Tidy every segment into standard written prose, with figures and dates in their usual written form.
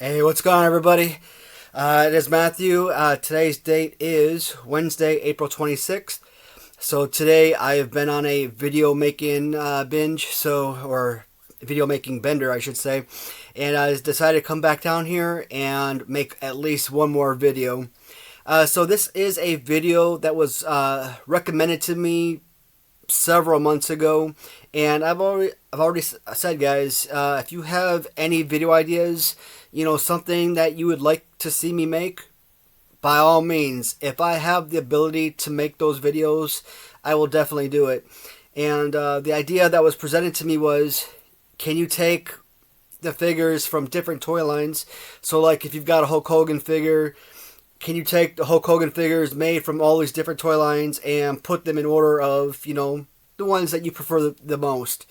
Hey, what's going on, everybody? It is Matthew. Today's date is Wednesday, April 26th. So today I have been on a video making binge, or video making bender, I should say. And I decided to come back down here and make at least one more video. So this is a video that was recommended to me several months ago, and I've already said, guys, if you have any video ideas, something that you would like to see me make, by all means, if I have the ability to make those videos, I will definitely do it. And the idea that was presented to me was, can you take the figures from different toy lines? So, like, if you've got a Hulk Hogan figure, can you take the Hulk Hogan figures made from all these different toy lines and put them in order of, the ones that you prefer the most?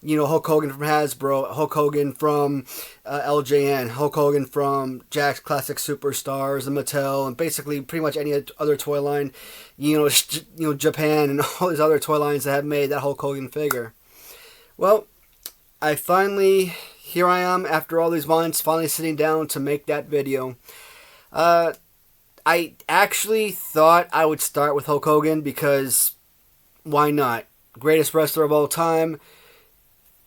Hulk Hogan from Hasbro, Hulk Hogan from LJN, Hulk Hogan from Jakks Classic Superstars and Mattel, and basically pretty much any other toy line, Japan and all these other toy lines that have made that Hulk Hogan figure. Well, here I am after all these months, finally sitting down to make that video. I actually thought I would start with Hulk Hogan because why not? Greatest wrestler of all time.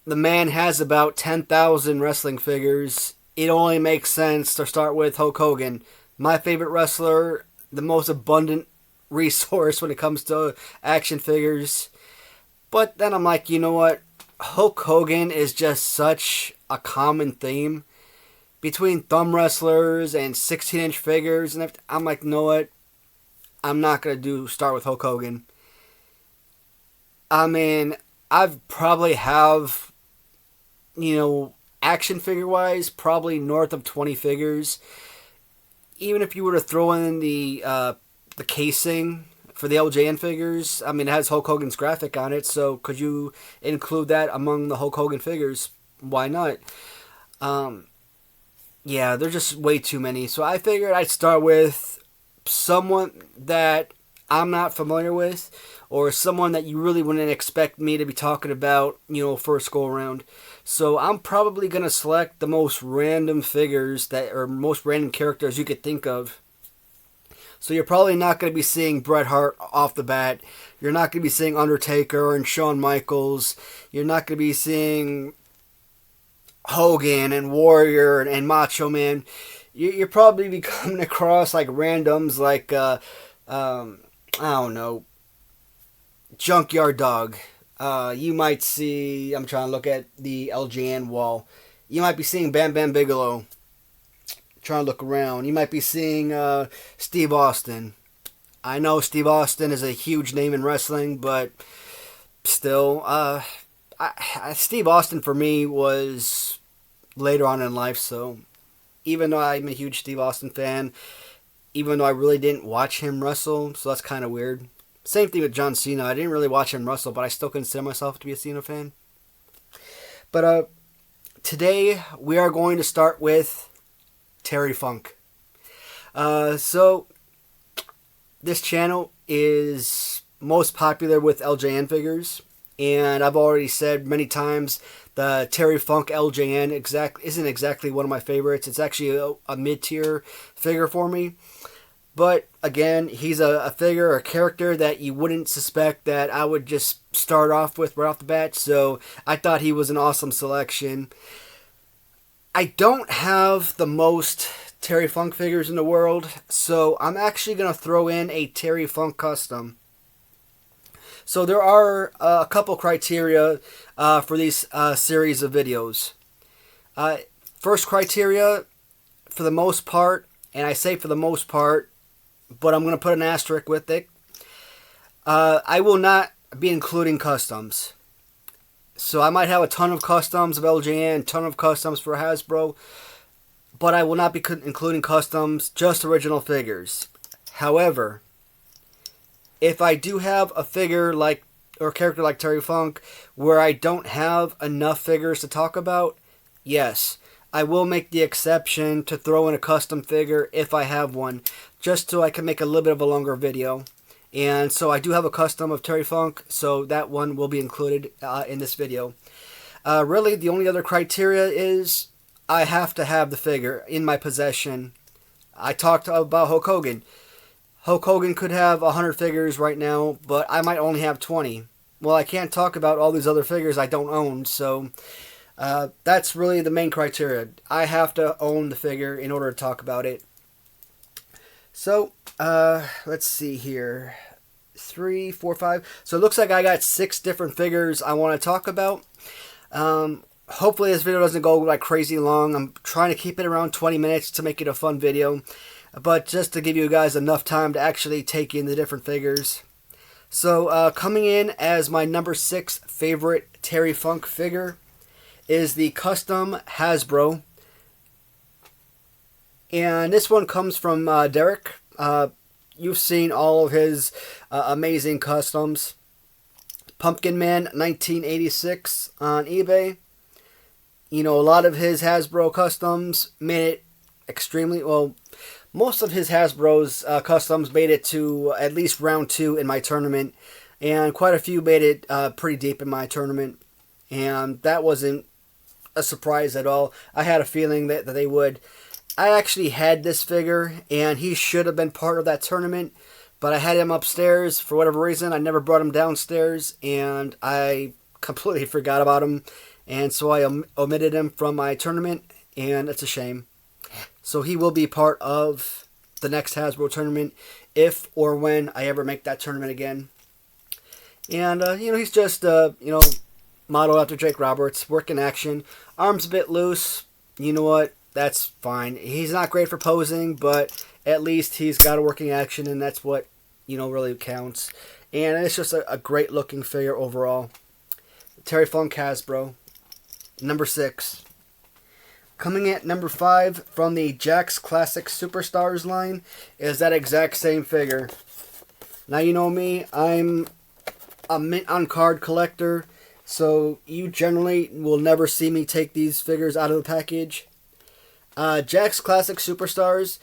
The man has about 10,000 wrestling figures. It only makes sense to start with Hulk Hogan. My favorite wrestler, the most abundant resource when it comes to action figures. But then I'm like, you know what? Hulk Hogan is just such a common theme between thumb wrestlers and 16-inch figures, and I'm like, you know what? I'm not gonna start with Hulk Hogan. I mean, I've probably have, action figure wise, probably north of 20 figures. Even if you were to throw in the casing for the LJN figures, I mean, it has Hulk Hogan's graphic on it, so could you include that among the Hulk Hogan figures? Why not? Yeah, there's just way too many. So I figured I'd start with someone that I'm not familiar with, or someone that you really wouldn't expect me to be talking about, first go around. So I'm probably going to select the most random figures or most random characters you could think of. So you're probably not going to be seeing Bret Hart off the bat. You're not going to be seeing Undertaker and Shawn Michaels. You're not going to be seeing Hogan and Warrior and Macho Man. You're probably be coming across like randoms like I don't know, Junkyard Dog. You might see, I'm trying to look at the LJN wall. You might be seeing Bam Bam Bigelow. Trying to look around. You might be seeing Steve Austin. I know Steve Austin is a huge name in wrestling, but still, Steve Austin for me was later on in life, so even though I'm a huge Steve Austin fan, even though I really didn't watch him wrestle, so that's kind of weird. Same thing with John Cena. I didn't really watch him wrestle, but I still consider myself to be a Cena fan. But today we are going to start with Terry Funk. So this channel is most popular with LJN figures, and I've already said many times the Terry Funk LJN isn't exactly one of my favorites. It's actually a mid-tier figure for me. But again, he's a figure or a character that you wouldn't suspect that I would just start off with right off the bat. So I thought he was an awesome selection. I don't have the most Terry Funk figures in the world, so I'm actually going to throw in a Terry Funk custom. So there are a couple criteria for these series of videos. First criteria, for the most part, and I say for the most part, but I'm going to put an asterisk with it, I will not be including customs. So I might have a ton of customs of LJN, a ton of customs for Hasbro, but I will not be including customs, just original figures. However, if I do have a figure or a character like Terry Funk where I don't have enough figures to talk about, yes, I will make the exception to throw in a custom figure if I have one, just so I can make a little bit of a longer video. And so I do have a custom of Terry Funk, so that one will be included in this video. Really, the only other criteria is I have to have the figure in my possession. I talked about Hulk Hogan. Hulk Hogan could have 100 figures right now, but I might only have 20. Well, I can't talk about all these other figures I don't own, so that's really the main criteria. I have to own the figure in order to talk about it. So, let's see here. 3, 4, 5. So it looks like I got 6 different figures I want to talk about. Hopefully this video doesn't go like crazy long. I'm trying to keep it around 20 minutes to make it a fun video. But just to give you guys enough time to actually take in the different figures. So coming in as my number 6 favorite Terry Funk figure is the custom Hasbro. And this one comes from Derek. You've seen all of his amazing customs. Pumpkin Man 1986 on eBay. You know, a lot of his Hasbro customs made it extremely well. Most of his Hasbro's customs made it to at least round 2 in my tournament, and quite a few made it pretty deep in my tournament, and that wasn't a surprise at all. I had a feeling that they would. I actually had this figure, and he should have been part of that tournament, but I had him upstairs for whatever reason. I never brought him downstairs, and I completely forgot about him, and so I omitted him from my tournament, and it's a shame. So he will be part of the next Hasbro tournament if or when I ever make that tournament again. And, you know, he's just, you know, modeled after Jake Roberts, working action. Arms a bit loose. You know what? That's fine. He's not great for posing, but at least he's got a working action, and that's what, you know, really counts. And it's just a great looking figure overall. Terry Funk Hasbro. Number 6. Coming at number 5 from the Jakks Classic Superstars line is that exact same figure. Now you know me, I'm a mint on card collector, so you generally will never see me take these figures out of the package. Jakks Classic Superstars.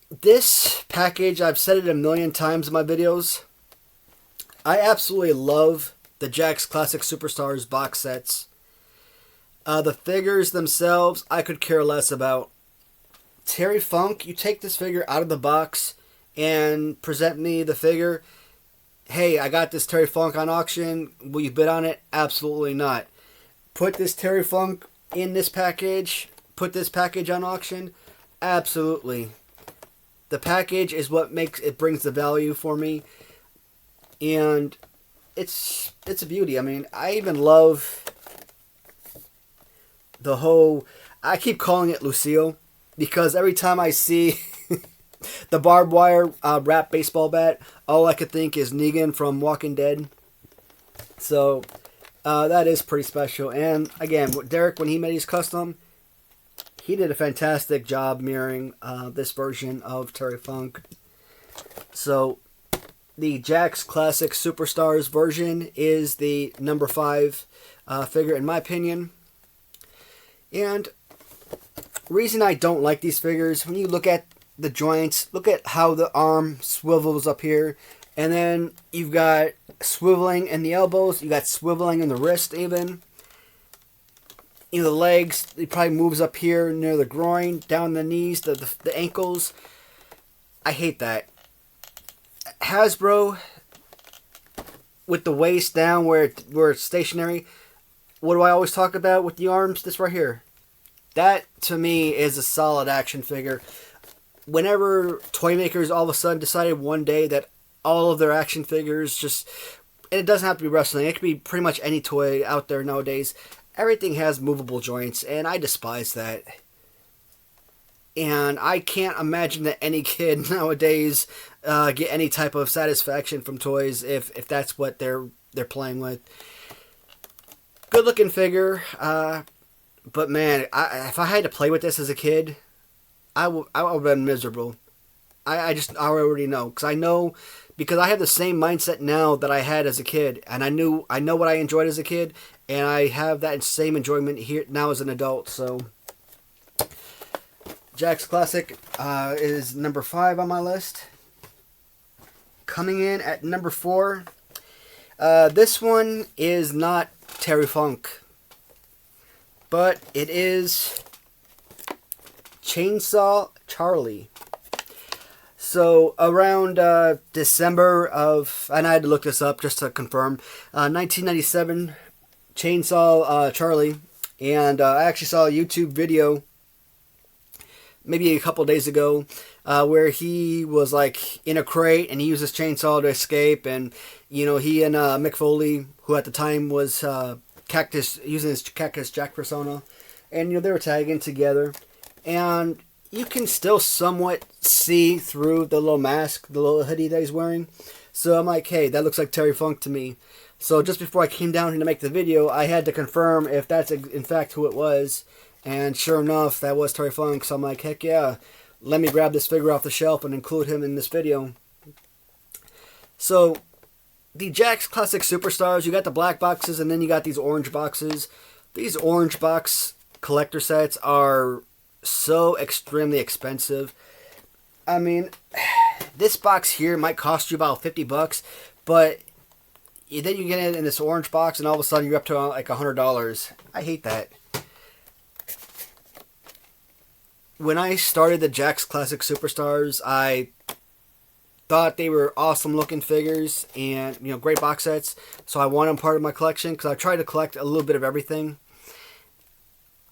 This package, I've said it a million times in my videos. I absolutely love the Jakks Classic Superstars box sets. The figures themselves, I could care less about. Terry Funk, you take this figure out of the box and present me the figure. Hey, I got this Terry Funk on auction. Will you bid on it? Absolutely not. Put this Terry Funk in this package. Put this package on auction. Absolutely. The package is what brings the value for me. And it's a beauty. I mean, I even love the whole, I keep calling it Lucille, because every time I see the barbed wire wrapped baseball bat, all I could think is Negan from Walking Dead. So that is pretty special. And again, Derek, when he made his custom, he did a fantastic job mirroring this version of Terry Funk. So the Jakks Classic Superstars version is the number 5 figure in my opinion. And reason I don't like these figures, when you look at the joints, look at how the arm swivels up here, and then you've got swiveling in the elbows, you got swiveling in the wrist even. You know, the legs, it probably moves up here near the groin, down the knees, the ankles. I hate that. Hasbro, with the waist down where it's stationary, what do I always talk about with the arms? This right here. That, to me, is a solid action figure. Whenever toy makers all of a sudden decided one day that all of their action figures just... And it doesn't have to be wrestling. It could be pretty much any toy out there nowadays. Everything has movable joints, and I despise that. And I can't imagine that any kid nowadays get any type of satisfaction from toys if that's what they're playing with. Good looking figure, but man, if I had to play with this as a kid, I would have been miserable. I already know, because I have the same mindset now that I had as a kid, and I know what I enjoyed as a kid, and I have that same enjoyment here now as an adult. So Jakks Classic is number 5 on my list. Coming in at number 4, this one is not Terry Funk. but it is Chainsaw Charlie. So around December of, and I had to look this up just to confirm, 1997, Chainsaw Charlie, and I actually saw a YouTube video maybe a couple days ago where he was like in a crate and he used his chainsaw to escape, and he and Mick Foley, who at the time was using his Cactus Jack persona, and they were tagging together, and you can still somewhat see through the little mask, the little hoodie that he's wearing. So I'm like, hey, that looks like Terry Funk to me. So just before I came down here to make the video, I had to confirm if that's in fact who it was. And sure enough, that was Terry Funk. So I'm like, heck yeah, let me grab this figure off the shelf and include him in this video. So the Jakks Classic Superstars, you got the black boxes and then you got these orange boxes. These orange box collector sets are so extremely expensive. I mean, this box here might cost you about $50, but then you get it in this orange box and all of a sudden you're up to like $100. I hate that. When I started the Jakks Classic Superstars, I thought they were awesome looking figures and great box sets, so I wanted them part of my collection because I tried to collect a little bit of everything.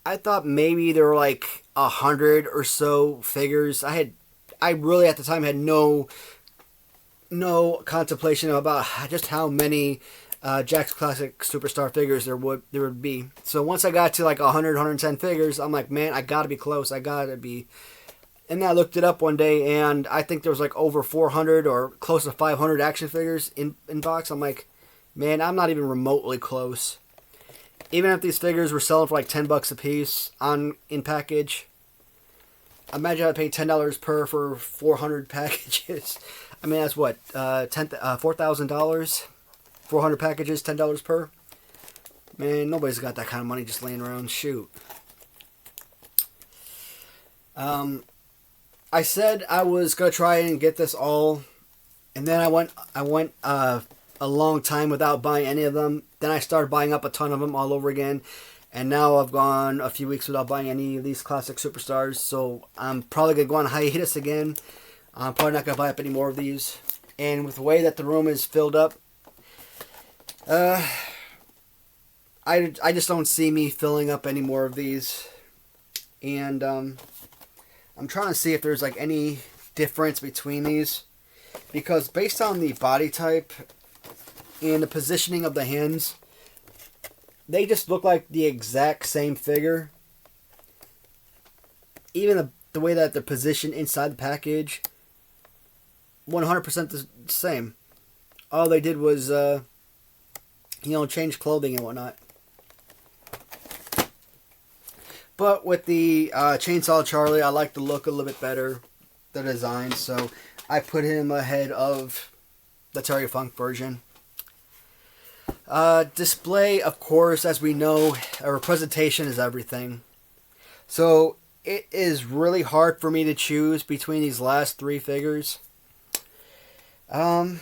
I thought maybe there were like 100 or so figures. I really at the time had no contemplation about just how many Jakks Classic Superstar figures there would be. So once I got to like 100, 110 figures, I'm like, man, I gotta be close. I gotta be. And I looked it up one day, and I think there was like over 400 or close to 500 action figures in box. I'm like, man, I'm not even remotely close. Even if these figures were selling for like $10 a piece in package, imagine I paid $10 per for 400 packages. I mean, that's what, $4,000? 400 packages, $10 per? Man, nobody's got that kind of money just laying around. Shoot. I said I was going to try and get this all, and then I went a long time without buying any of them. Then I started buying up a ton of them all over again. And now I've gone a few weeks without buying any of these Classic Superstars. So I'm probably going to go on hiatus again. I'm probably not going to buy up any more of these. And with the way that the room is filled up, I just don't see me filling up any more of these. And I'm trying to see if there's like any difference between these. Because based on the body type and the positioning of the hands, they just look like the exact same figure. Even the way that they're positioned inside the package, 100% the same. All they did was, change clothing and whatnot. But with the Chainsaw Charlie, I like the look a little bit better, the design, so I put him ahead of the Terry Funk version. Display, of course, as we know, a presentation is everything. So it is really hard for me to choose between these last three figures. Gun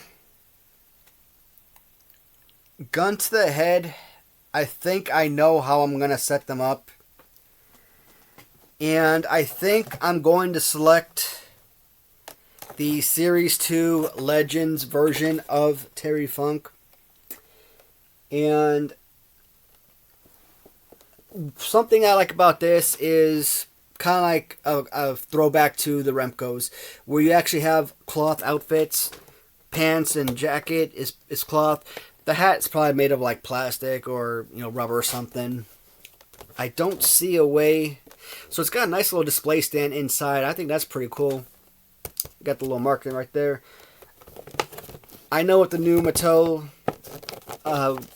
to the head, I think I know how I'm going to set them up. And I think I'm going to select the Series 2 Legends version of Terry Funk. And something I like about this is kind of like a throwback to the Remcos, where you actually have cloth outfits. Pants and jacket is cloth. The hat's probably made of like plastic or rubber or something. I don't see a way. So it's got a nice little display stand inside. I think that's pretty cool. Got the little marking right there. I know with the new Mattel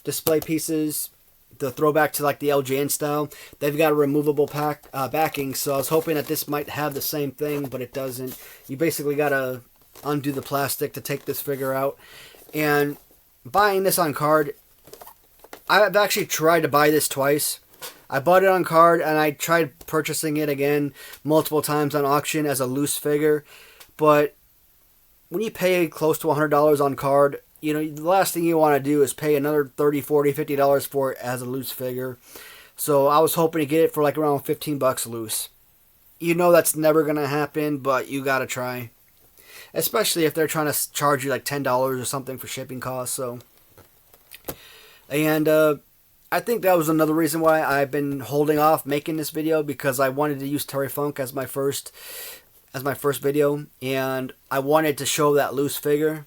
display pieces, the throwback to like the LJN style, they've got a removable backing. So I was hoping that this might have the same thing, but it doesn't. You basically got to undo the plastic to take this figure out. And buying this on card, I've actually tried to buy this twice. I bought it on card and I tried purchasing it again multiple times on auction as a loose figure. But when you pay close to $100 on card, the last thing you want to do is pay another $30, $40, $50 for it as a loose figure. So I was hoping to get it for like around 15 bucks loose. You know that's never going to happen, but you got to try. Especially if they're trying to charge you like $10 or something for shipping costs. So, and I think that was another reason why I've been holding off making this video, because I wanted to use Terry Funk as my first video, and I wanted to show that loose figure.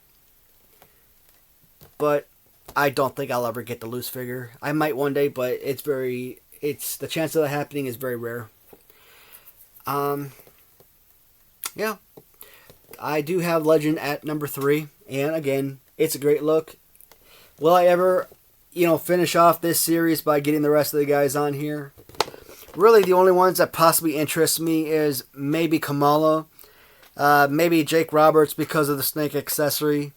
But I don't think I'll ever get the loose figure. I might one day, but it's the chance of that happening is very rare. Yeah. I do have Legend at number 3, and again, it's a great look. Will I ever, finish off this series by getting the rest of the guys on here? Really, the only ones that possibly interest me is maybe Kamala, maybe Jake Roberts because of the snake accessory.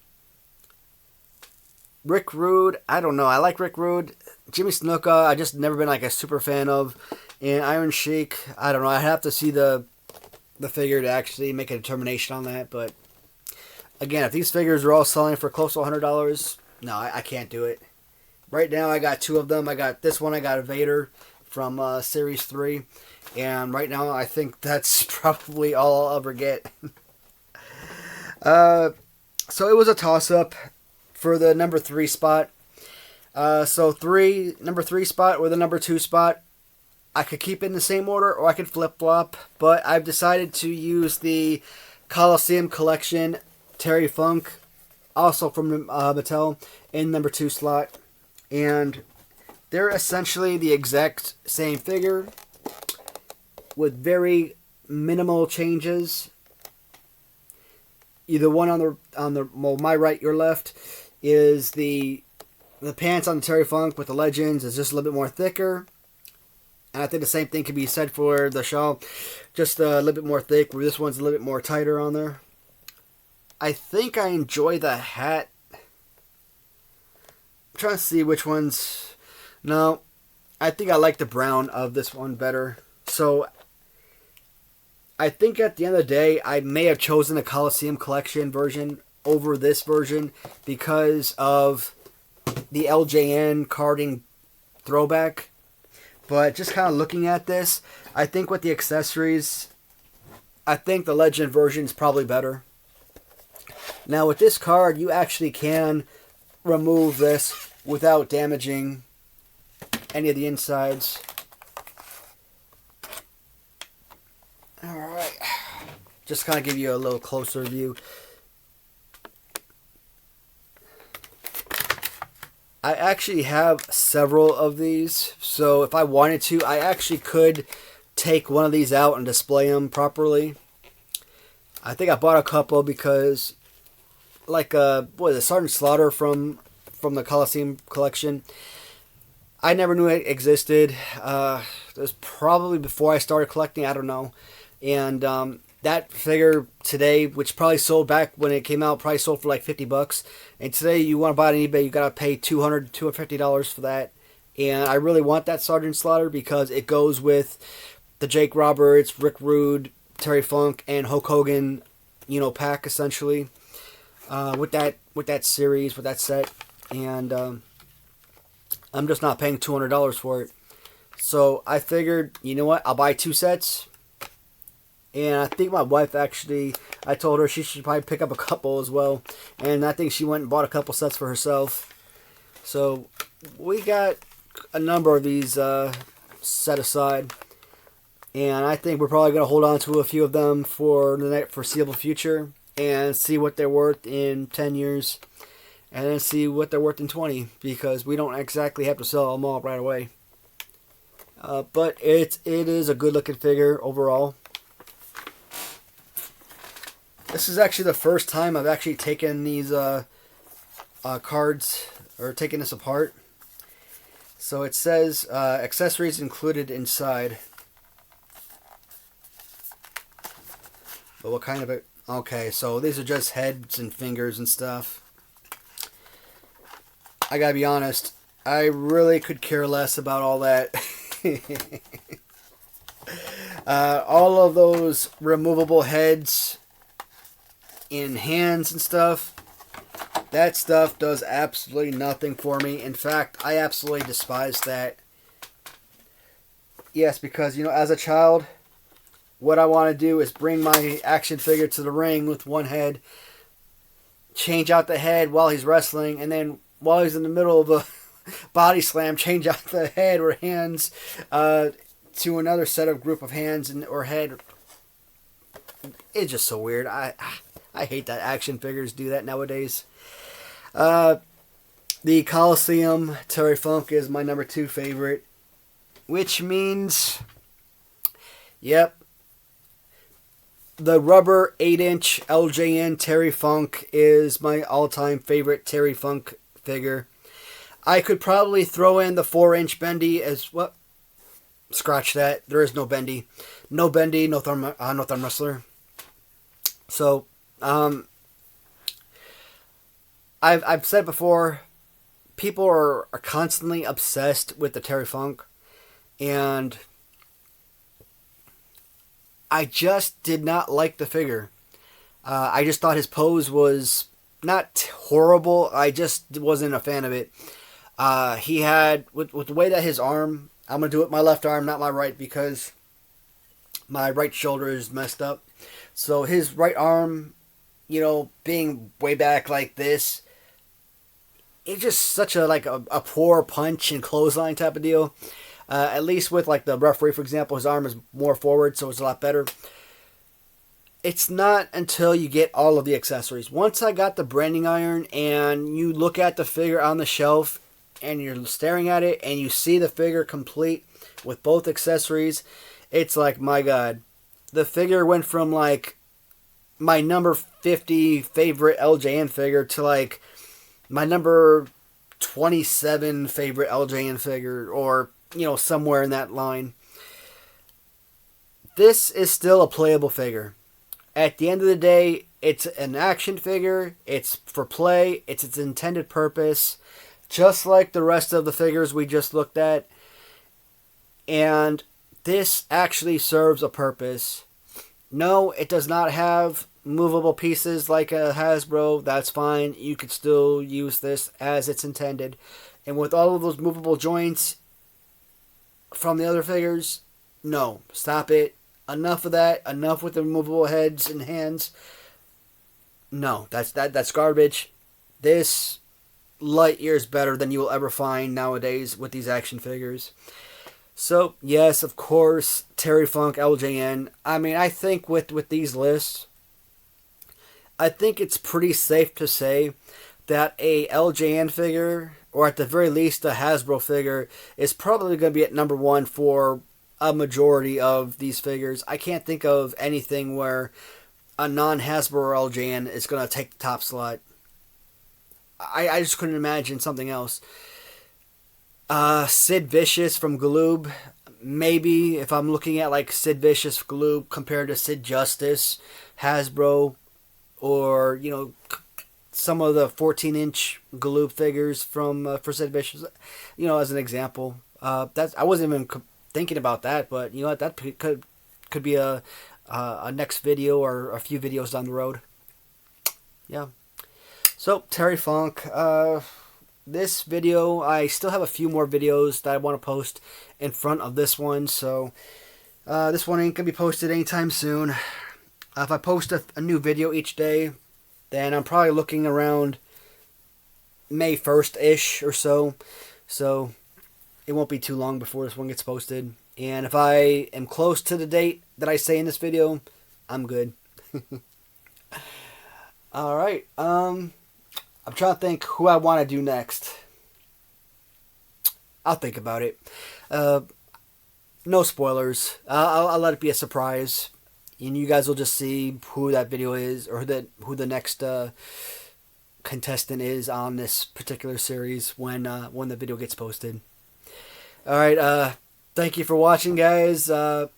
Rick Rude, I don't know. I like Rick Rude. Jimmy Snuka, I just never been like a super fan of. And Iron Sheik, I don't know. I have to see the figure to actually make a determination on that. But again, if these figures are all selling for close to $100, no, I can't do it. Right now, I got 2 of them. I got this one. I got a Vader from Series 3. And right now, I think that's probably all I'll ever get. So it was a toss-up for the number 3 spot. So number 3 spot or the number 2 spot, I could keep it in the same order or I could flip-flop, but I've decided to use the Coliseum Collection Terry Funk, also from Mattel, in number 2 slot. And they're essentially the exact same figure with very minimal changes. Either one on the my right, your left, is the pants on the Terry Funk with the Legends is just a little bit more thicker. And I think the same thing can be said for the shawl. Just a little bit more thick, where this one's a little bit more tighter on there. I think I enjoy the hat. I'm trying to see which ones. No, I think I like the brown of this one better. So I think at the end of the day, I may have chosen the Coliseum Collection version over this version because of the LJN carding throwback. But just kind of looking at this, I think with the accessories, I think the Legend version is probably better. Now with this card, you actually can remove this without damaging any of the insides. Alright, just kind of give you a little closer view. I actually have several of these, so if I wanted to, I actually could take one of these out and display them properly. I think I bought a couple because, like, what is it, Sergeant Slaughter from the Coliseum Collection, I never knew it existed. It was probably before I started collecting, I don't know. And that figure today, which probably sold back when it came out, probably sold for like $50. And today, you want to buy it on eBay, you gotta pay $200 to $250 for that. And I really want that Sergeant Slaughter because it goes with the Jake Roberts, Rick Rude, Terry Funk, and Hulk Hogan, pack essentially. With that series, with that set, and I'm just not paying $200 for it. So I figured, you know what? I'll buy 2 sets. And I think my wife actually, I told her she should probably pick up a couple as well. And I think she went and bought a couple sets for herself. So we got a number of these set aside. And I think we're probably going to hold on to a few of them for the foreseeable future. And see what they're worth in 10 years. And then see what they're worth in 20. Because we don't exactly have to sell them all right away. But it is a good looking figure overall. This is actually the first time I've actually taken these cards, or taken this apart. So it says accessories included inside. But what kind of it? Okay, so these are just heads and fingers and stuff. I gotta be honest, I really could care less about all that. All of those removable heads in hands and stuff, that stuff does absolutely nothing for me. In fact, I absolutely despise that. Yes, because, as a child, what I want to do is bring my action figure to the ring with one head, change out the head while he's wrestling, and then while he's in the middle of a body slam, change out the head or hands to another set of group of hands or head. It's just so weird. I hate that action figures do that nowadays. The Coliseum Terry Funk is my number 2 favorite, which means, yep, the rubber 8-inch LJN Terry Funk is my all-time favorite Terry Funk figure. I could probably throw in the 4-inch Bendy as well. Scratch that. There is no Bendy. No Bendy, no thumb wrestler. So, I've said before, people are constantly obsessed with the Terry Funk, and I just did not like the figure. I just thought his pose was not horrible. I just wasn't a fan of it. He had, with the way that his arm, I'm going to do it with my left arm, not my right, because my right shoulder is messed up. So his right arm, being way back like this, it's just such a poor punch and clothesline type of deal. At least with like the referee, for example, his arm is more forward, so it's a lot better. It's not until you get all of the accessories. Once I got the branding iron and you look at the figure on the shelf and you're staring at it and you see the figure complete with both accessories, it's like, my God. The figure went from like my number 50 favorite LJN figure to like my number 27 favorite LJN figure, or somewhere in that line. This is still a playable figure. At the end of the day, it's an action figure. It's for play. It's its intended purpose, just like the rest of the figures we just looked at. And this actually serves a purpose. No, it does not have movable pieces like a Hasbro. That's fine. You could still use this as it's intended. And with all of those movable joints from the other figures, no, stop it. Enough of that. Enough with the movable heads and hands. No, that's garbage. This light years better than you will ever find nowadays with these action figures. So, yes, of course, Terry Funk, LJN. I mean, I think with these lists, I think it's pretty safe to say that a LJN figure, or at the very least a Hasbro figure, is probably going to be at number 1 for a majority of these figures. I can't think of anything where a non-Hasbro or LJN is going to take the top slot. I just couldn't imagine something else. Sid Vicious from Galoob. Maybe if I'm looking at like Sid Vicious Galoob compared to Sid Justice, Hasbro, or some of the 14-inch Galoob figures from for Sid Vicious, as an example. That's, I wasn't even thinking about that, but that could be a next video or a few videos down the road. Yeah. So Terry Funk. This video, I still have a few more videos that I want to post in front of this one, so this one ain't going to be posted anytime soon. If I post a new video each day, then I'm probably looking around May 1st-ish or so, so it won't be too long before this one gets posted. And if I am close to the date that I say in this video, I'm good. Alright, I'm trying to think who I want to do next. I'll think about it. No spoilers. I'll let it be a surprise. And you guys will just see who that video is, or who the next contestant is on this particular series when the video gets posted. Alright, thank you for watching, guys. Let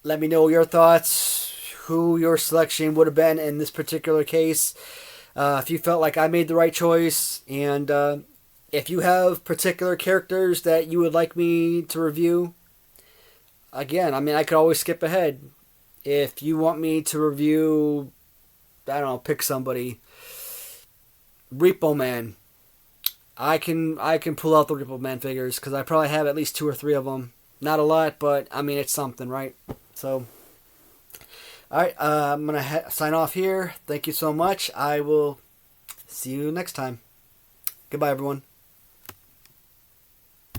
me know your thoughts, who your selection would have been in this particular case. If you felt like I made the right choice, and if you have particular characters that you would like me to review, again, I mean, I could always skip ahead. If you want me to review, I don't know, pick somebody, Repo Man. I can pull out the Repo Man figures, because I probably have at least 2 or 3 of them. Not a lot, but I mean, it's something, right? So, all right, I'm going to sign off here. Thank you so much. I will see you next time. Goodbye, everyone.